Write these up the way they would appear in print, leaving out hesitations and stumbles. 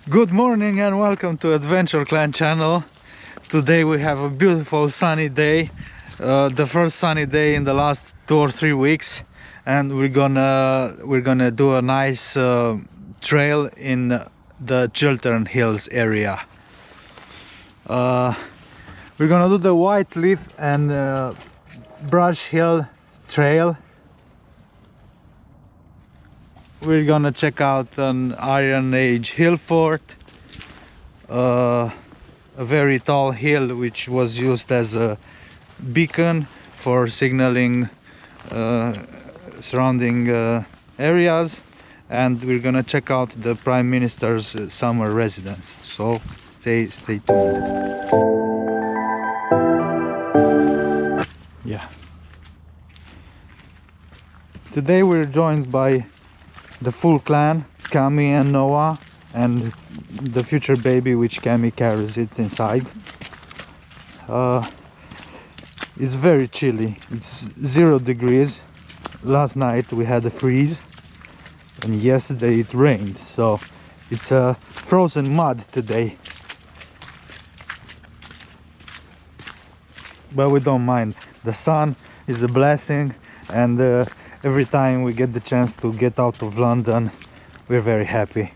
Good morning and welcome to Adventure Clan channel. Today we have a beautiful sunny day, the first sunny day in the last 2 or 3 weeks, and we're gonna do a nice trail in the Chiltern Hills area. We're gonna do the Whiteleaf and Brush Hill trail. We're gonna check out an Iron Age hill fort, a very tall hill which was used as a beacon for signaling surrounding areas, and we're gonna check out the Prime Minister's summer residence. So stay tuned. Yeah. Today we're joined by the full clan, Cami and Noa, and the future baby which Cami carries it inside. It's very chilly, it's 0 degrees. Last night we had a freeze and yesterday it rained, so it's a frozen mud today. But we don't mind, the sun is a blessing, and every time we get the chance to get out of London, we're very happy.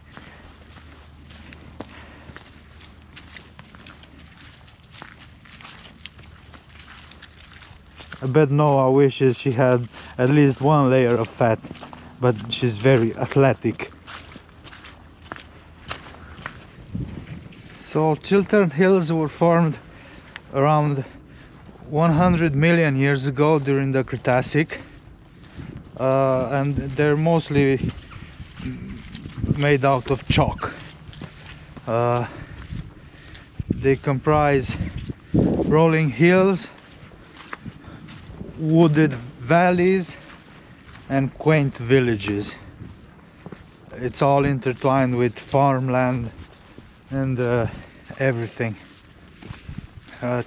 I bet Noah wishes she had at least 1 layer of fat, but she's very athletic. So Chiltern Hills were formed around 100 million years ago during the Cretacic. And they're mostly made out of chalk. They comprise rolling hills, wooded valleys, and quaint villages. It's all intertwined with farmland and everything.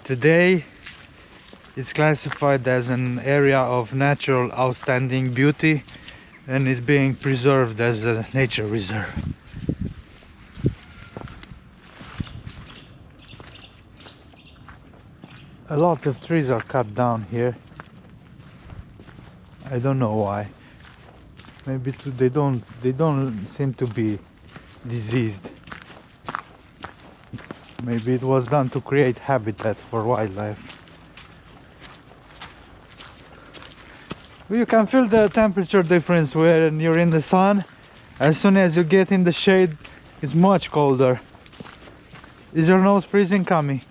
Today it's classified as an area of natural outstanding beauty and is being preserved as a nature reserve. A lot of trees are cut down here. I don't know why. Maybe they don't seem to be diseased. Maybe it was done to create habitat for wildlife. You can feel the temperature difference when you're in the sun. As soon as you get in the shade, it's much colder. Is your nose freezing, Cami?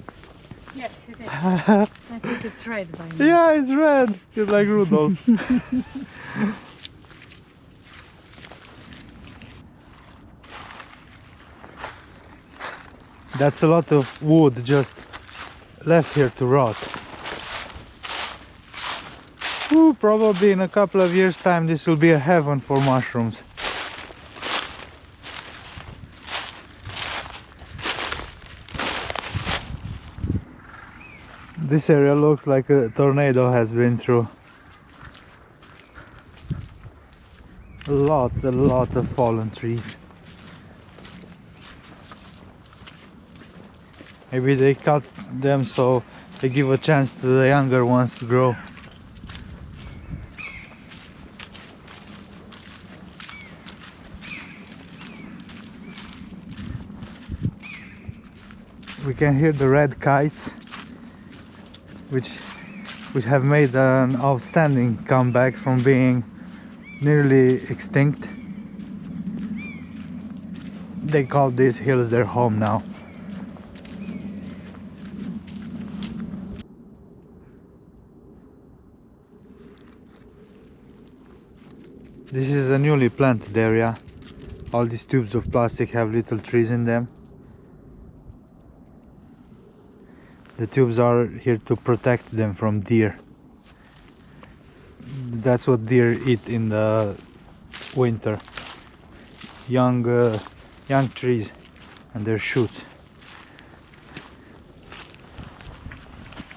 Yes, it is. I think it's red by now. Yeah, it's red. It's like Rudolph. That's a lot of wood just left here to rot. Ooh, probably in a couple of years' time this will be a heaven for mushrooms. This area looks like a tornado has been through. A lot of fallen trees. Maybe they cut them so they give a chance to the younger ones to grow. We can hear the red kites, which have made an outstanding comeback from being nearly extinct. They call these hills their home now. This is a newly planted area. All these tubes of plastic have little trees in them. The tubes are here to protect them from deer. That's what deer eat in the winter. Young trees and their shoots.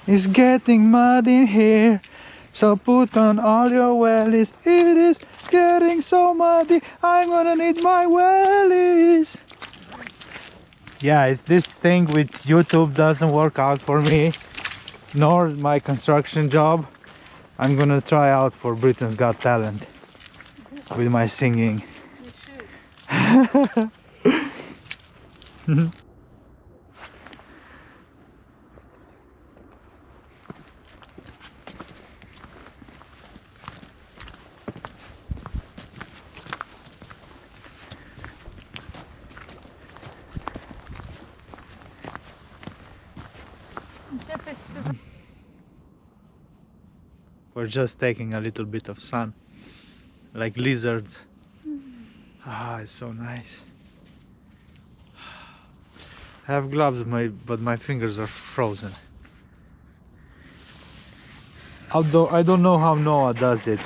It's getting mud in here, so put on all your wellies. It is getting so muddy, I'm gonna need my wellies. Yeah, it's this thing with YouTube doesn't work out for me, nor my construction job. I'm gonna try out for Britain's Got Talent with my singing. You should. We're just taking a little bit of sun, like lizards. Ah, it's so nice. I have gloves, but my fingers are frozen. Although I don't know how Noah does it.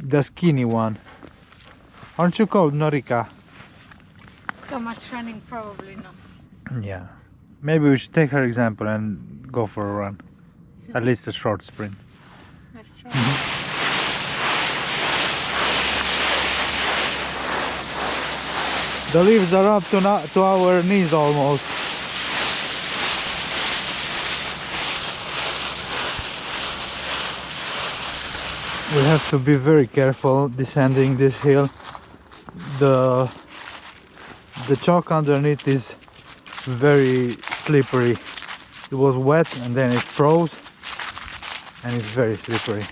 The skinny one. Aren't you called Norika? So much running, probably not. Yeah. Maybe we should take her example and go for a run. At least a short sprint. Let's try. The leaves are up to our knees almost. We have to be very careful descending this hill. The chalk underneath is very slippery. It was wet and then it froze and it's very slippery.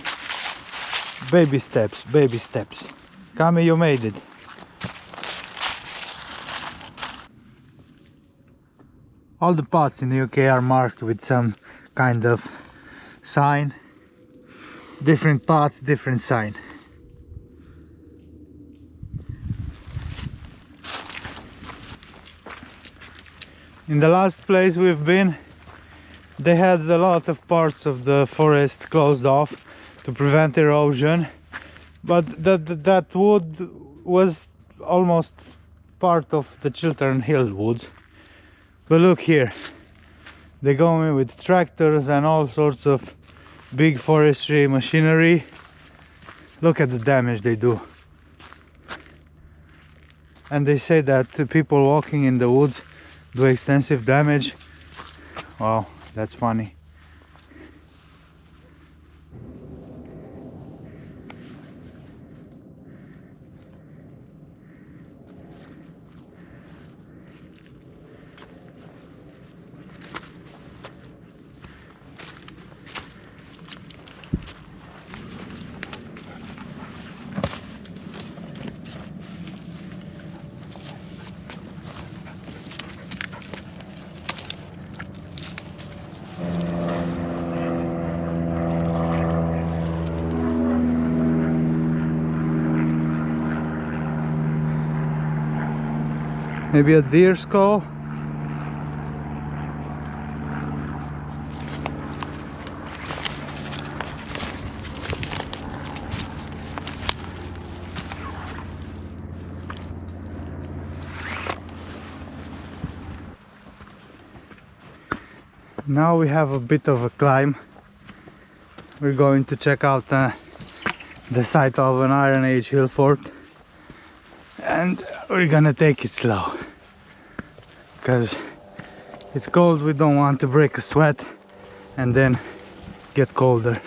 Baby steps, baby steps. Cami, you made it. All the paths in the UK are marked with some kind of sign. Different path, different sign. In the last place we've been, they had a lot of parts of the forest closed off to prevent erosion, but that wood was almost part of the Chiltern Hills woods. But look here, they go in with tractors and all sorts of big forestry machinery. Look at the damage they do. And they say that the people walking in the woods do extensive damage. Wow, that's funny. Maybe a deer skull. Now we have a bit of a climb. We're going to check out the site of an Iron Age hill fort, and we're gonna take it slow because it's cold. We don't want to break a sweat and then get colder.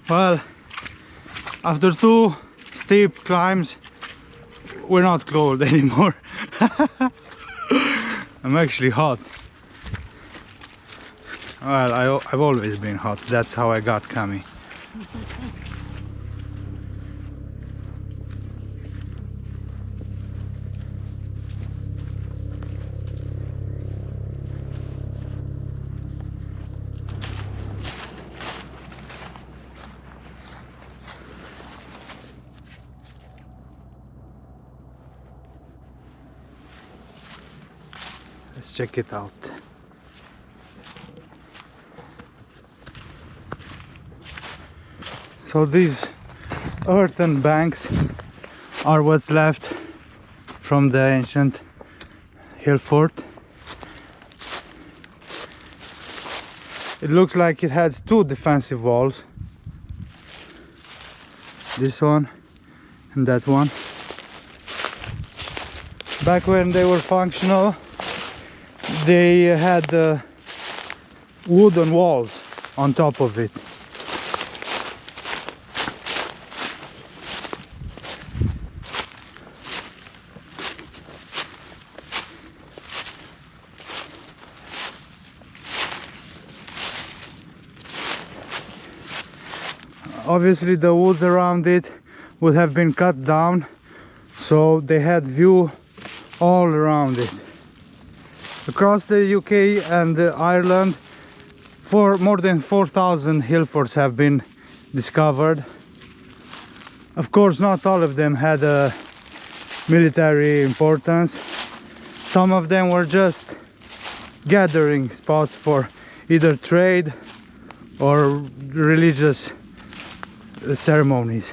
Well, after 2 steep climbs, we're not cold anymore. I'm actually hot. Well, I've always been hot. That's how I got Cami. Let's check it out. So these earthen banks are what's left from the ancient hill fort. It looks like it had two defensive walls, this one and that one. Back when they were functional, they had wooden walls on top of it. Obviously the woods around it would have been cut down, so they had view all around it. Across the UK and Ireland, for more than 4,000 hill forts have been discovered. Of course, not all of them had a military importance. Some of them were just gathering spots for either trade or religious ceremonies.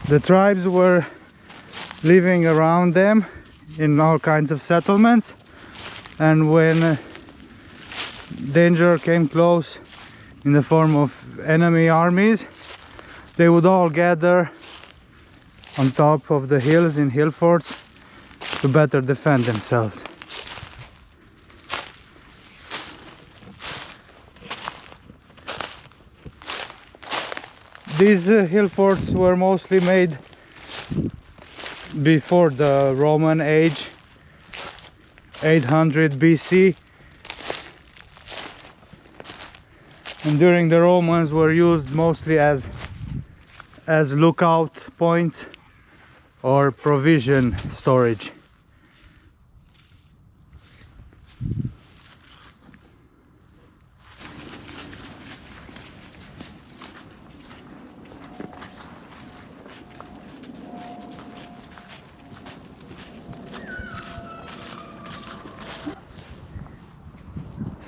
The tribes were living around them in all kinds of settlements, and when danger came close in the form of enemy armies, they would all gather on top of the hills in hill forts to better defend themselves. These hill forts were mostly made before the Roman age, 800 BC, and during the Romans were used mostly as lookout points or provision storage.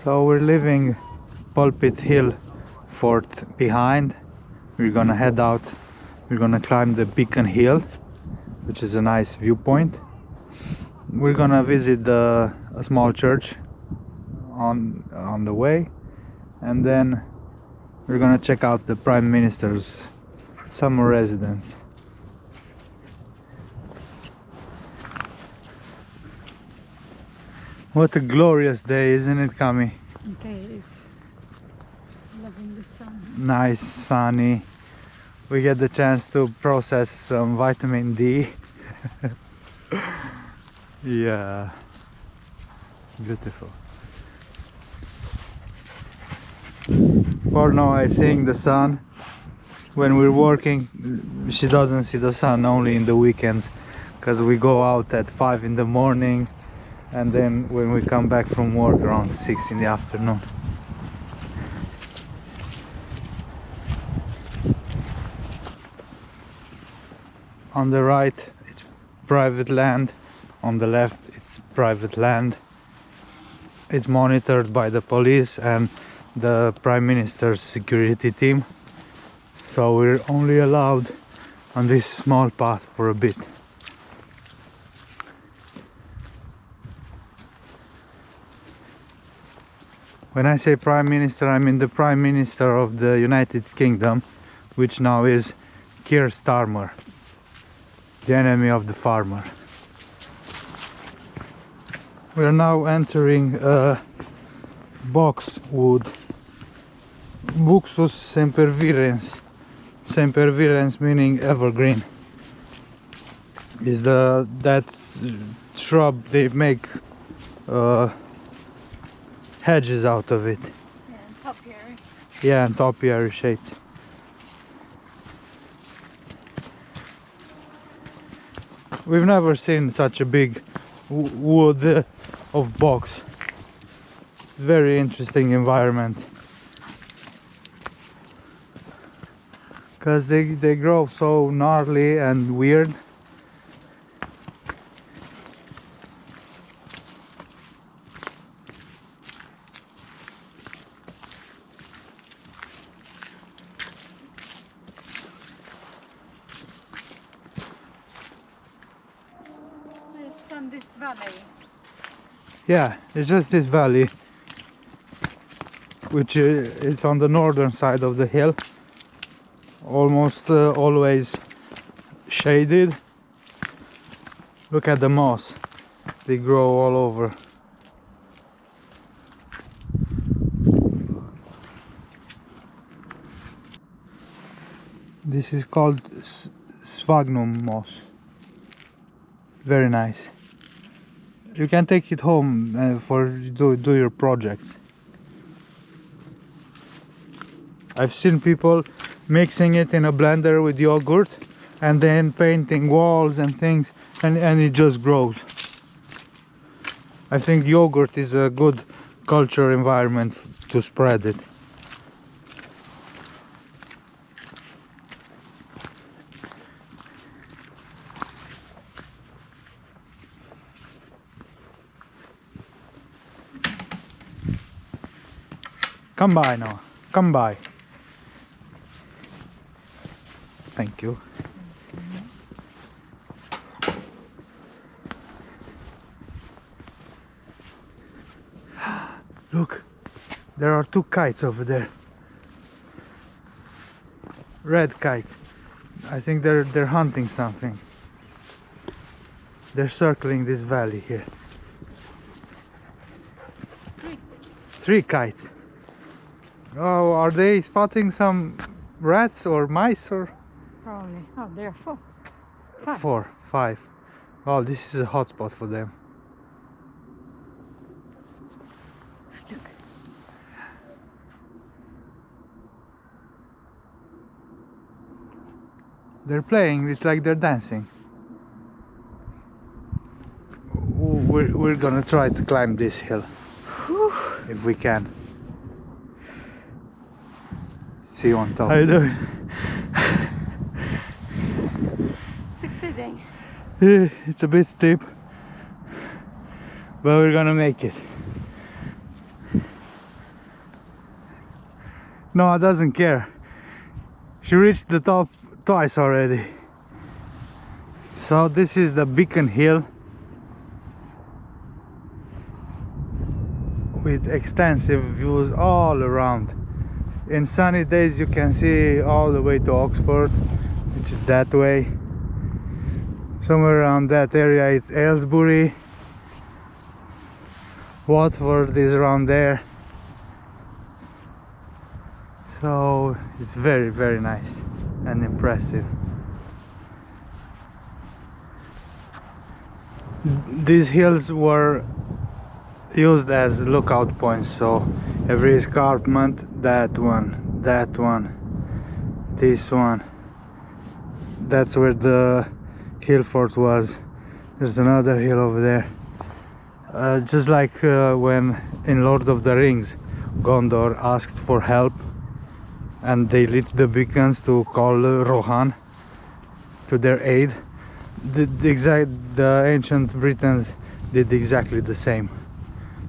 So we're leaving Pulpit Hill Fort behind. We're gonna head out. We're gonna climb the Beacon Hill, which is a nice viewpoint. We're gonna visit a small church on the way, and then we're gonna check out the Prime Minister's summer residence. What a glorious day, isn't it, Cami? Okay, it's loving the sun. Nice, sunny. We get the chance to process some vitamin D. Yeah, beautiful. Poor Noa is seeing the sun. When we're working, she doesn't see the sun, only in the weekends, because we go out at 5 in the morning, and then when we come back from work around 6 in the afternoon. On the right it's private land, on the left it's private land. It's monitored by the police and the Prime Minister's security team, so we're only allowed on this small path for a bit. When I say Prime Minister, I mean the Prime Minister of the United Kingdom, which now is Keir Starmer, the enemy of the farmer. We are now entering boxwood, Buxus sempervirens. Sempervirens meaning evergreen. Is that shrub they make hedges out of it. Yeah, and topiary. Yeah, and topiary shaped. We've never seen such a big wood of box. Very interesting environment. Because they grow so gnarly and weird. this valley. Yeah, it's just this valley, which is on the northern side of the hill, almost always shaded. Look at the moss, they grow all over. This is called sphagnum moss. Very nice. You can take it home for do your projects. I've seen people mixing it in a blender with yogurt and then painting walls and things, and it just grows. I think yogurt is a good culture environment to spread it. Come by now, come by. Thank you. Look, there are two kites over there. Red kites. I think they're hunting something. They're circling this valley here. Three kites. Oh, are they spotting some rats or mice or? Probably. Oh, there are four. Five. Five. Oh, this is a hot spot for them. Look. They're playing, it's like they're dancing. We're gonna try to climb this hill. Whew. If we can. See you on top. How you doing? Succeeding. It's a bit steep, but we're gonna make it. Noa doesn't care. She reached the top twice already. So this is the Beacon Hill with extensive views all around. In sunny days you can see all the way to Oxford, which is that way. Somewhere around that area it's Aylesbury. Watford is around there. So it's very, very nice and impressive. These hills were used as lookout points, so every escarpment, that one, this one, that's where the hill fort was. There's another hill over there, just like when in Lord of the Rings Gondor asked for help and they lit the beacons to call Rohan to their aid. The ancient Britons did exactly the same.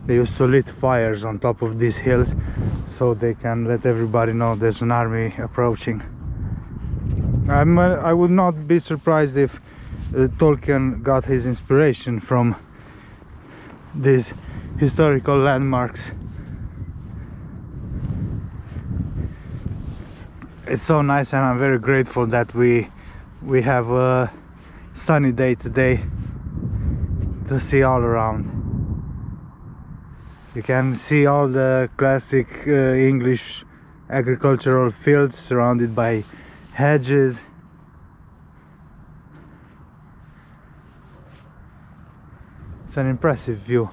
They used to lit fires on top of these hills so they can let everybody know there's an army approaching. I would not be surprised if Tolkien got his inspiration from these historical landmarks. It's so nice, and I'm very grateful that we have a sunny day today to see all around. You can see all the classic English agricultural fields surrounded by hedges. It's an impressive view.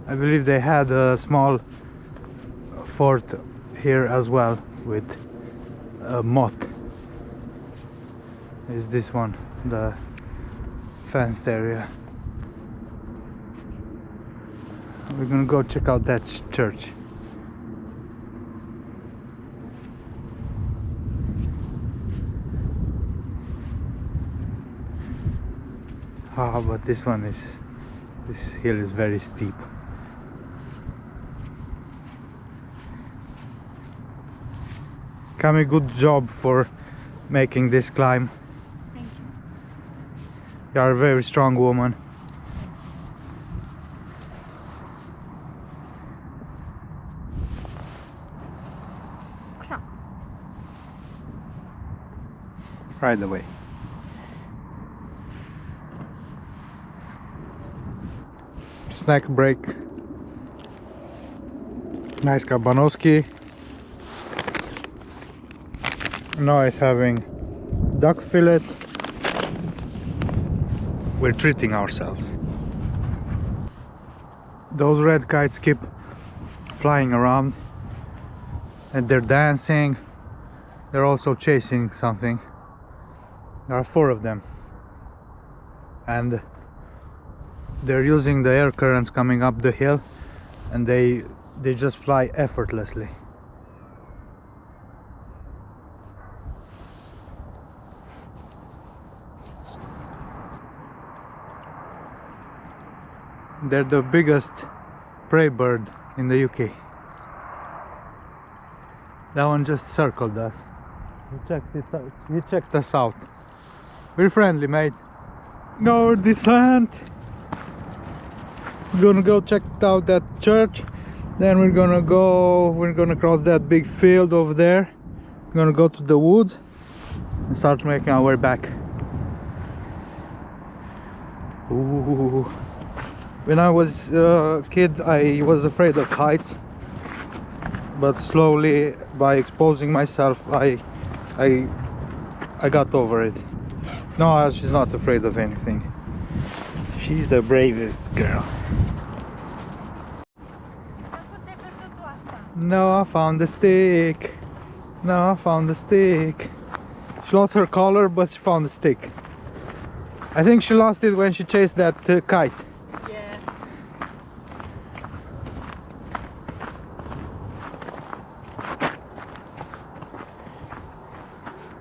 I believe they had a small fort here as well with a moat. Is this one, the fenced area. We're gonna go check out that church. Ah, but this hill is very steep. Cami, good job for making this climb. Thank you. You are a very strong woman. Right away. Snack break. Nice Kabanowski. Now it's having duck fillet. We're treating ourselves. Those red kites keep flying around and they're dancing. They're also chasing something. There are 4 of them, and they're using the air currents coming up the hill, and they just fly effortlessly. They're the biggest prey bird in the UK. That one just circled us. He checked us out. We're friendly, mate. No descent. We're gonna go check out that church. Then we're gonna cross that big field over there. We're gonna go to the woods and start making our way back. Ooh. When I was a kid, I was afraid of heights, but slowly, by exposing myself, I got over it. No, she's not afraid of anything. She's the bravest girl. No, I found the stick. No, I found the stick. She lost her collar, but she found the stick. I think she lost it when she chased that kite. Yeah.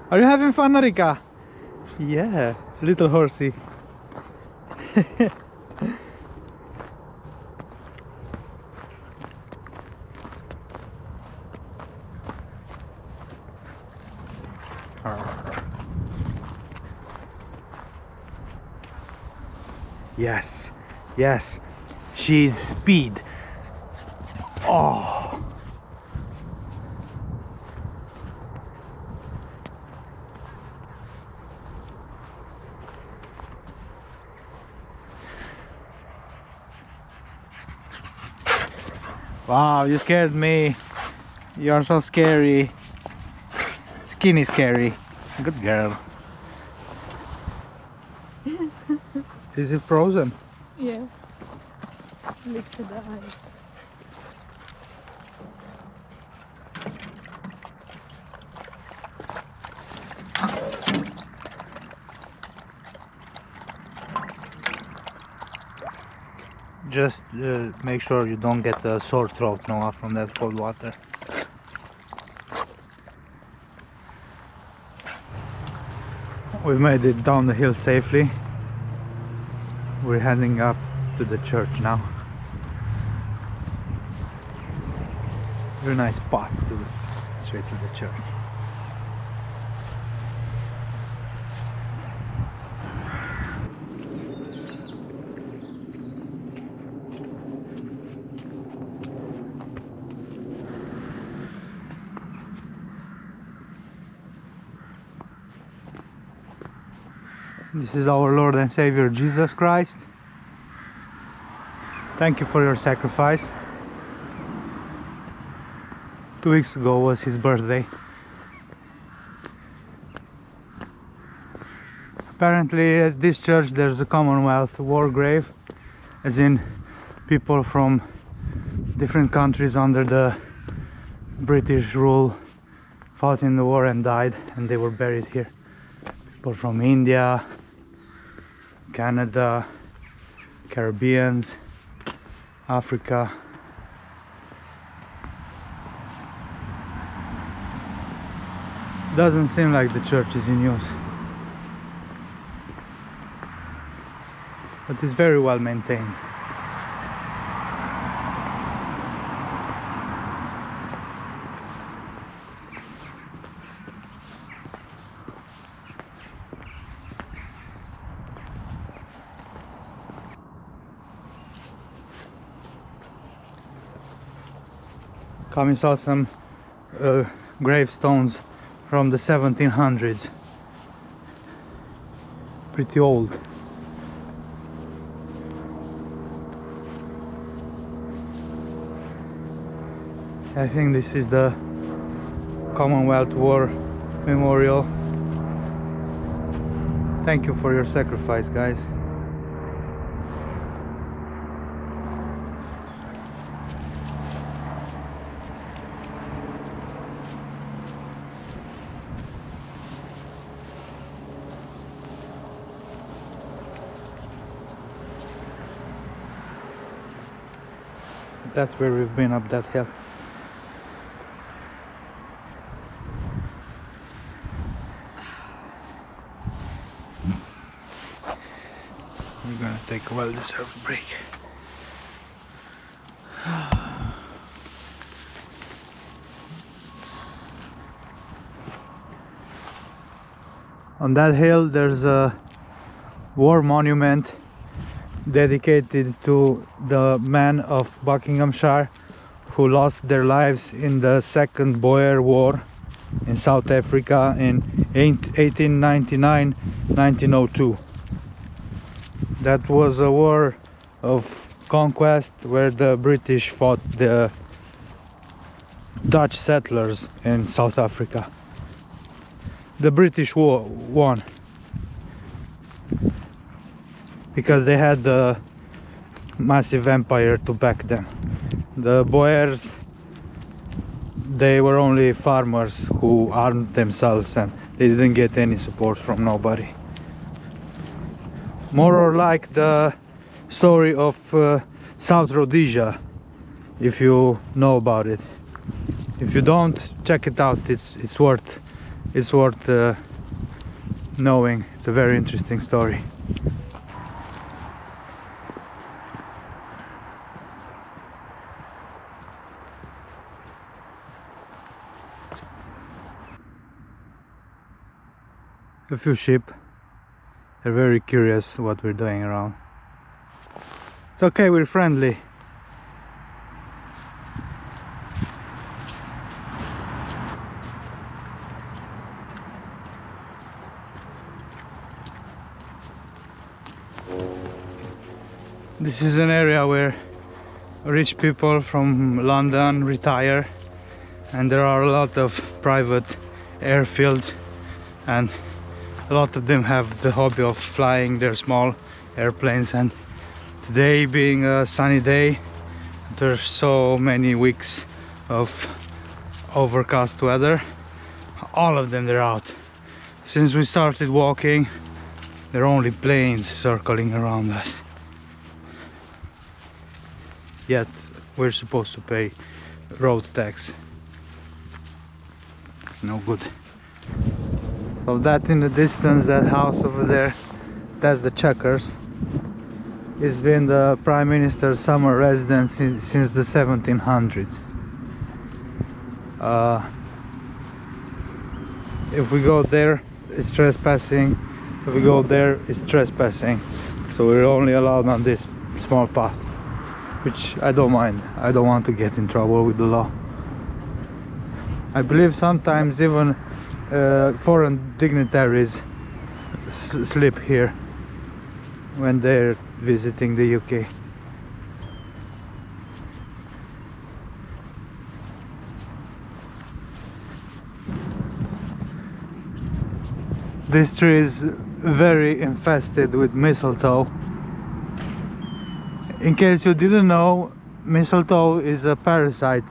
Are you having fun, Narika? Yeah, little horsey. Yes, yes, she's speed. Oh. Wow, you scared me. You're so scary. Skinny scary. Good girl. Is it frozen? Yeah. Look to the eyes. Just make sure you don't get a sore throat, Noah, from that cold water. We've made it down the hill safely. We're heading up to the church now. Very nice path straight to the church. This is our Lord and Savior Jesus Christ. Thank you for your sacrifice. 2 weeks ago was his birthday. Apparently at this church there's a Commonwealth war grave, as in people from different countries under the British rule fought in the war and died, and they were buried here. People from India, Canada, Caribbeans, Africa. Doesn't seem like the church is in use. but it's very well maintained. Cami saw some gravestones from the 1700s. Pretty old. I think this is the Commonwealth War Memorial. Thank you for your sacrifice, guys. That's where we've been, up that hill. We're gonna take a well-deserved break. On that hill there's a war monument dedicated to the men of Buckinghamshire who lost their lives in the Second Boer War in South Africa in 1899-1902. That was a war of conquest where the British fought the Dutch settlers in South Africa. The British won because they had the massive empire to back them. The Boers, they were only farmers who armed themselves and they didn't get any support from nobody. More or like the story of South Rhodesia, if you know about it. If you don't, check it out. It's worth knowing. It's a very interesting story. A few sheep. They're very curious what we're doing around. It's okay, we're friendly. This is an area where rich people from London retire, and there are a lot of private airfields, and a lot of them have the hobby of flying their small airplanes. And today being a sunny day, there's so many weeks of overcast weather, all of them they're out. Since we started walking, there are only planes circling around us. Yet we're supposed to pay road tax. No good. So that in the distance, that house over there, that's the Chequers. It's been the Prime Minister's summer residence since the 1700s. If we go there, it's trespassing. If we go there, it's trespassing. So we're only allowed on this small path, which I don't mind. I don't want to get in trouble with the law. I believe sometimes even foreign dignitaries sleep here when they're visiting the UK. This tree is very infested with mistletoe. In case you didn't know, mistletoe is a parasite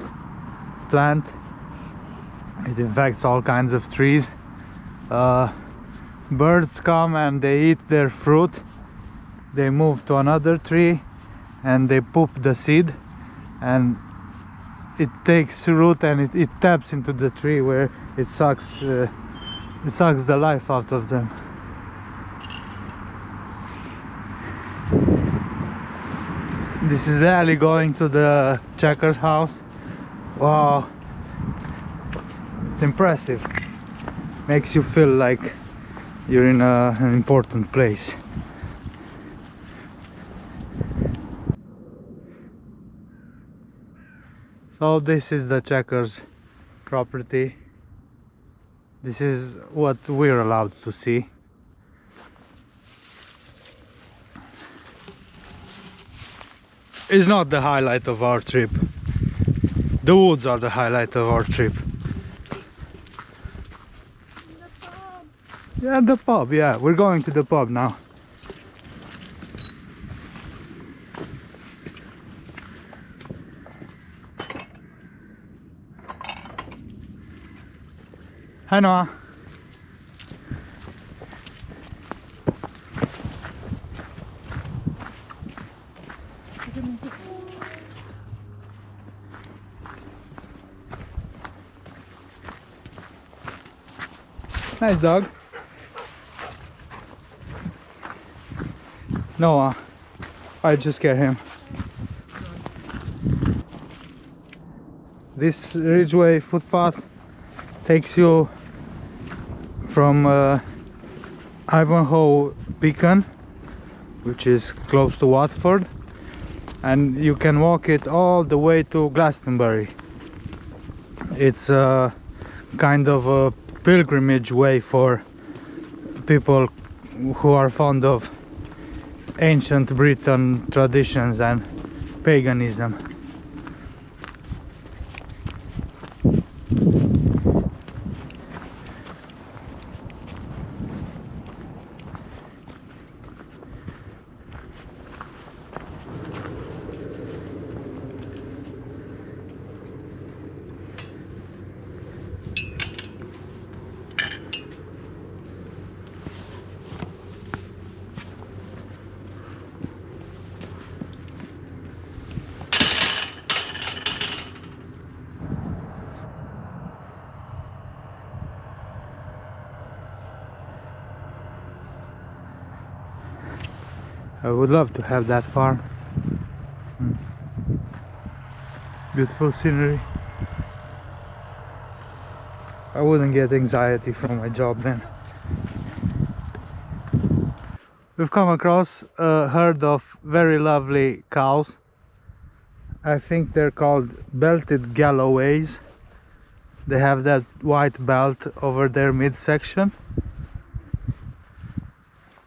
plant. It infects all kinds of trees. Birds come and they eat their fruit. They move to another tree and they poop the seed, and it takes root and it taps into the tree where it sucks the life out of them. This is the alley going to the Chequers house. Wow, it's impressive. Makes you feel like you're in an important place. So this is the Chequers property. This is what we're allowed to see. It's not the highlight of our trip. The woods are the highlight of our trip. Yeah, the pub, yeah. We're going to the pub now. Hi Noa. Nice dog. Noa. I just scared him. This Ridgeway footpath takes you from Ivanhoe Beacon, which is close to Watford, and you can walk it all the way to Glastonbury. It's a kind of a pilgrimage way for people who are fond of ancient Britain traditions and paganism. I would love to have that farm. Beautiful scenery. I wouldn't get anxiety from my job then. We've come across a herd of very lovely cows. I think they're called belted Galloways. They have that white belt over their midsection.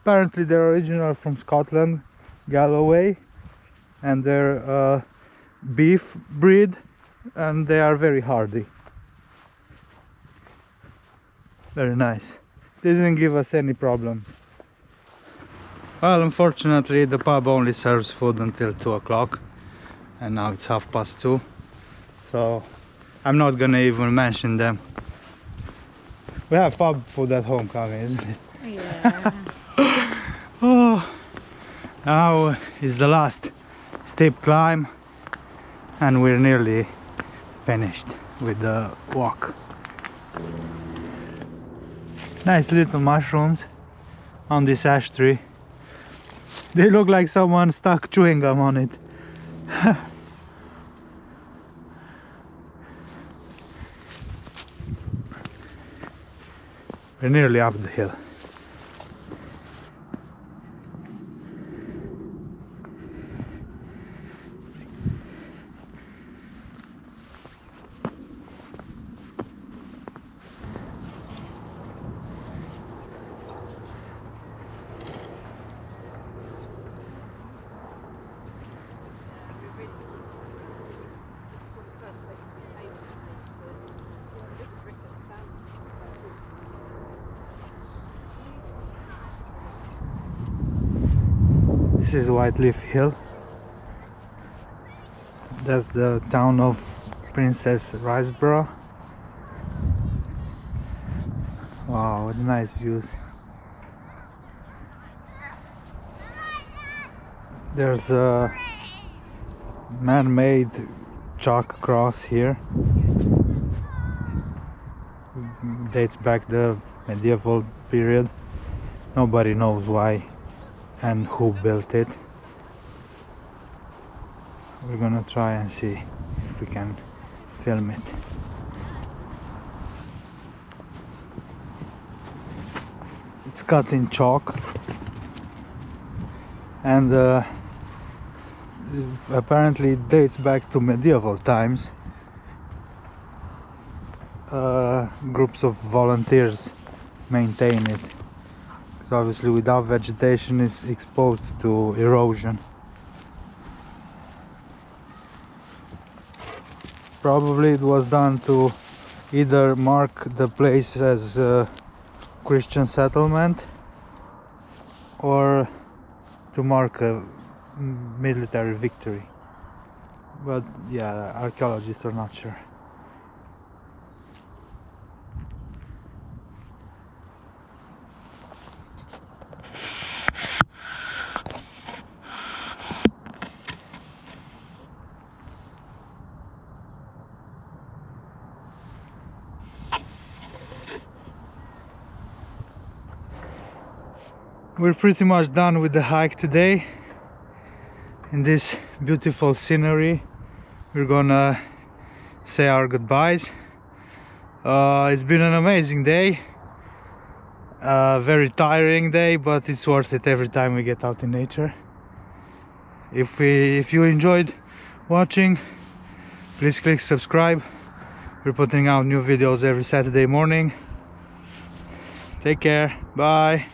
Apparently they're original from Scotland, Galloway, and they're a beef breed, and they are very hardy. Very nice. They didn't give us any problems. Well, unfortunately the pub only serves food until 2 o'clock, and now it's 2:30, so I'm not gonna even mention them. We have pub food at home, Cami, isn't it? Yeah. Oh, now is the last steep climb, and we're nearly finished with the walk. Nice little mushrooms on this ash tree. They look like someone stuck chewing gum on it. We're nearly up the hill. This is Whiteleaf Hill. That's the town of Princess Riseborough. Wow, what nice views. There's a man-made chalk cross here. Dates back the medieval period. Nobody knows why and who built it. we're gonna try and see if we can film it. It's cut in chalk, and apparently it dates back to medieval times. Groups of volunteers maintain it, because obviously without vegetation it's exposed to erosion. Probably it was done to either mark the place as a Christian settlement or to mark a military victory, but yeah, archaeologists are not sure. We're pretty much done with the hike today. In this beautiful scenery, we're gonna say our goodbyes. It's been an amazing day, very tiring day, but it's worth it every time we get out in nature. If you enjoyed watching, please click subscribe. We're putting out new videos every Saturday morning. Take care, bye.